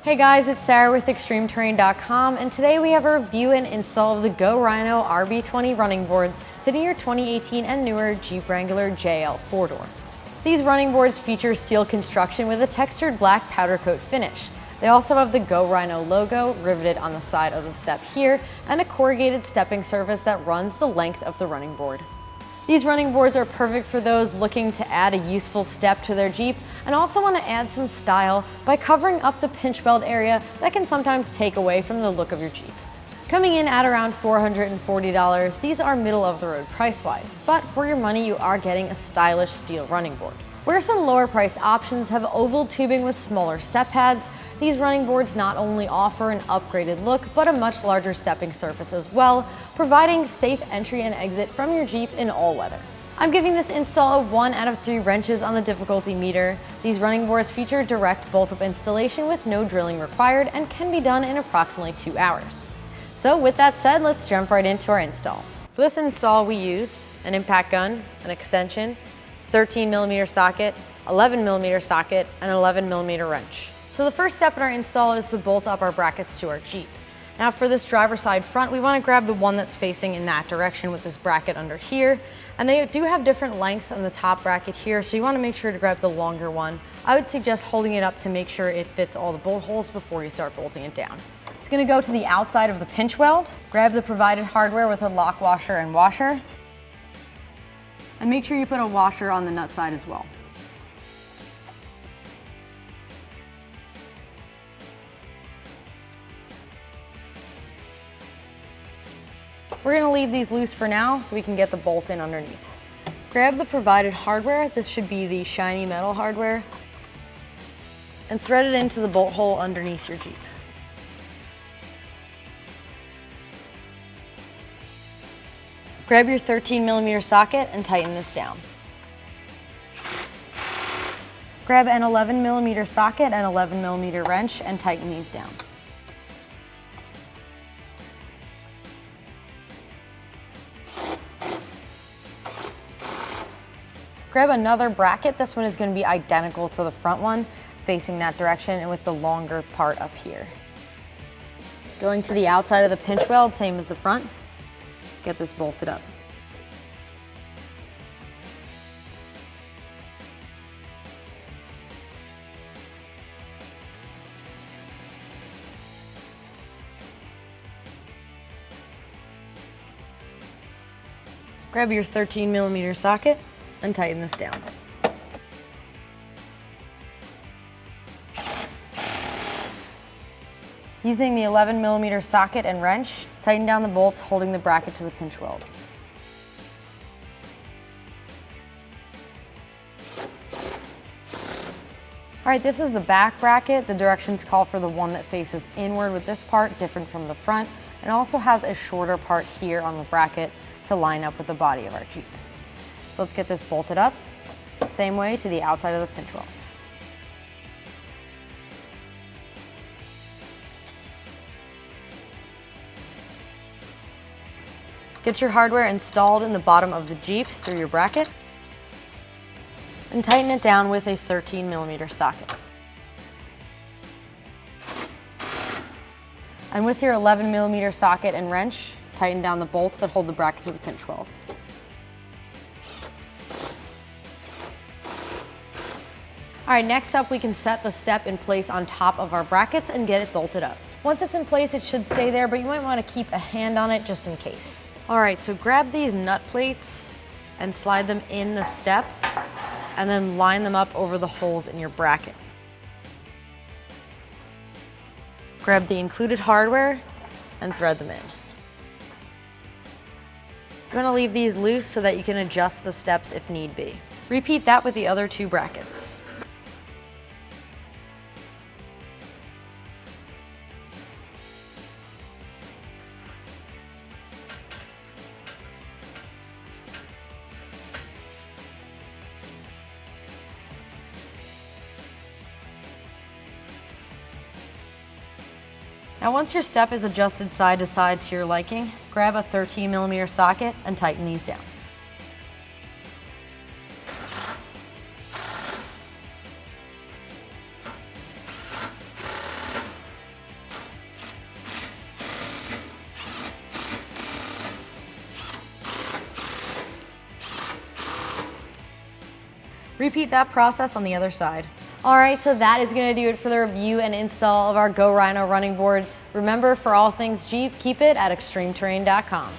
Hey guys, it's Sarah with ExtremeTerrain.com, and today we have a review and install of the Go Rhino RB20 running boards fitting your 2018 and newer Jeep Wrangler JL 4-door. These running boards feature steel construction with a textured black powder coat finish. They also have the Go Rhino logo riveted on the side of the step here and a corrugated stepping surface that runs the length of the running board. These running boards are perfect for those looking to add a useful step to their Jeep and also want to add some style by covering up the pinch weld area that can sometimes take away from the look of your Jeep. Coming in at around $440, these are middle of the road price-wise, but for your money you are getting a stylish steel running board. Where some lower priced options have oval tubing with smaller step pads, these running boards not only offer an upgraded look, but a much larger stepping surface as well, providing safe entry and exit from your Jeep in all weather. I'm giving this install a 1 out of 3 wrenches on the difficulty meter. These running boards feature direct bolt-up installation with no drilling required and can be done in approximately 2 hours. So with that said, let's jump right into our install. For this install we used an impact gun, an extension, 13mm socket, 11mm socket, and an 11mm wrench. So the first step in our install is to bolt up our brackets to our Jeep. Now for this driver's side front, we want to grab the one that's facing in that direction with this bracket under here. And they do have different lengths on the top bracket here, so you want to make sure to grab the longer one. I would suggest holding it up to make sure it fits all the bolt holes before you start bolting it down. It's going to go to the outside of the pinch weld. Grab the provided hardware with a lock washer and washer. And make sure you put a washer on the nut side as well. We're going to leave these loose for now so we can get the bolt in underneath. Grab the provided hardware, this should be the shiny metal hardware, and thread it into the bolt hole underneath your Jeep. Grab your 13mm socket and tighten this down. Grab an 11mm socket and 11mm wrench and tighten these down. Grab another bracket. This one is going to be identical to the front one, facing that direction and with the longer part up here. Going to the outside of the pinch weld, same as the front. Get this bolted up. Grab your 13mm socket and tighten this down. Using the 11mm socket and wrench, tighten down the bolts holding the bracket to the pinch weld. All right, this is the back bracket. The directions call for the one that faces inward with this part, different from the front, and also has a shorter part here on the bracket to line up with the body of our Jeep. So let's get this bolted up, same way to the outside of the pinch welds. Get your hardware installed in the bottom of the Jeep through your bracket and tighten it down with a 13mm socket. And with your 11mm socket and wrench, tighten down the bolts that hold the bracket to the pinch weld. All right, next up we can set the step in place on top of our brackets and get it bolted up. Once it's in place, it should stay there, but you might want to keep a hand on it just in case. All right, so grab these nut plates and slide them in the step and then line them up over the holes in your bracket. Grab the included hardware and thread them in. You want to leave these loose so that you can adjust the steps if need be. Repeat that with the other 2 brackets. Now once your step is adjusted side to side to your liking, grab a 13mm socket and tighten these down. Repeat that process on the other side. All right, so that is gonna do it for the review and install of our Go Rhino running boards. Remember, for all things Jeep, keep it at extremeterrain.com.